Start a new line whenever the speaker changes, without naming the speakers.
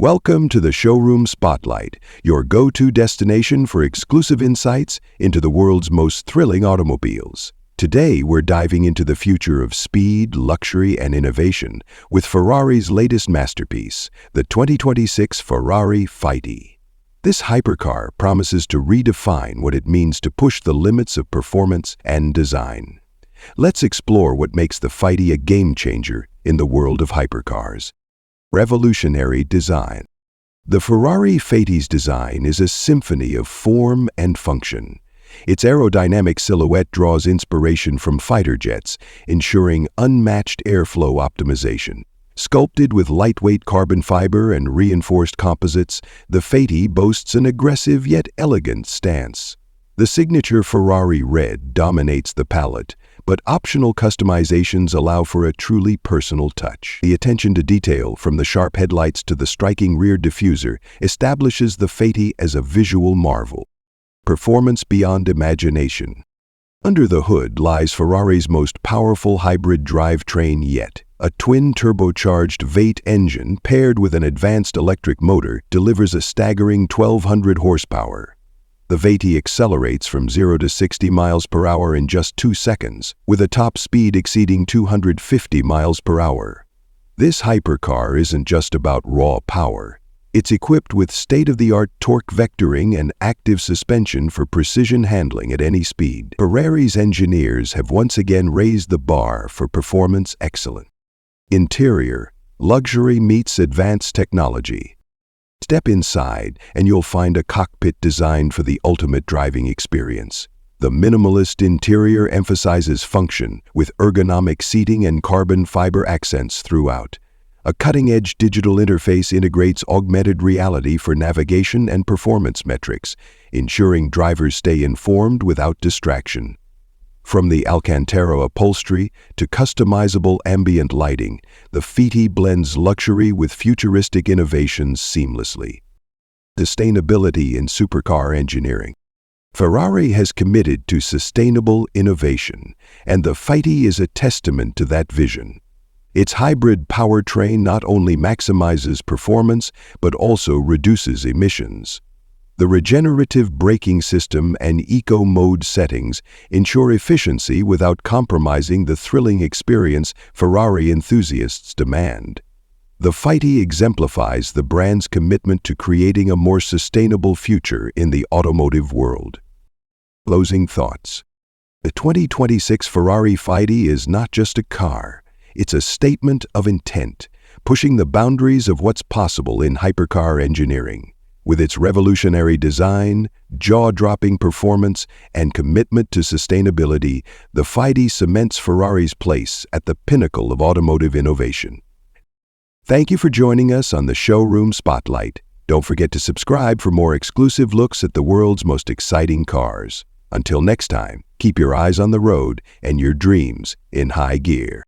Welcome to the Showroom Spotlight, your go-to destination for exclusive insights into the world's most thrilling automobiles. Today, we're diving into the future of speed, luxury, and innovation with Ferrari's latest masterpiece, the 2026 Ferrari F80. This hypercar promises to redefine what it means to push the limits of performance and design. Let's explore what makes the F80 a game-changer in the world of hypercars. Revolutionary design. The Ferrari F80's design is a symphony of form and function. Its aerodynamic silhouette draws inspiration from fighter jets, ensuring unmatched airflow optimization. Sculpted with lightweight carbon fiber and reinforced composites, the F80 boasts an aggressive yet elegant stance. The signature Ferrari red dominates the palette, but optional customizations allow for a truly personal touch. The attention to detail, from the sharp headlights to the striking rear diffuser, establishes the F80 as a visual marvel. Performance beyond imagination. Under the hood lies Ferrari's most powerful hybrid drivetrain yet. A twin-turbocharged V8 engine paired with an advanced electric motor delivers a staggering 1,200 horsepower. The V80 accelerates from 0 to 60 miles per hour in just 2 seconds, with a top speed exceeding 250 miles per hour. This hypercar isn't just about raw power. It's equipped with state-of-the-art torque vectoring and active suspension for precision handling at any speed. Ferrari's engineers have once again raised the bar for performance excellence. Interior, luxury meets advanced technology. Step inside and you'll find a cockpit designed for the ultimate driving experience. The minimalist interior emphasizes function with ergonomic seating and carbon fiber accents throughout. A cutting-edge digital interface integrates augmented reality for navigation and performance metrics, ensuring drivers stay informed without distraction. From the Alcantara upholstery to customizable ambient lighting, the F80 blends luxury with futuristic innovations seamlessly. Sustainability in supercar engineering. Ferrari has committed to sustainable innovation, and the F80 is a testament to that vision. Its hybrid powertrain not only maximizes performance, but also reduces emissions. The regenerative braking system and eco-mode settings ensure efficiency without compromising the thrilling experience Ferrari enthusiasts demand. The F80 exemplifies the brand's commitment to creating a more sustainable future in the automotive world. Closing thoughts. The 2026 Ferrari F80 is not just a car, it's a statement of intent, pushing the boundaries of what's possible in hypercar engineering. With its revolutionary design, jaw-dropping performance, and commitment to sustainability, the F80 cements Ferrari's place at the pinnacle of automotive innovation. Thank you for joining us on the Showroom Spotlight. Don't forget to subscribe for more exclusive looks at the world's most exciting cars. Until next time, keep your eyes on the road and your dreams in high gear.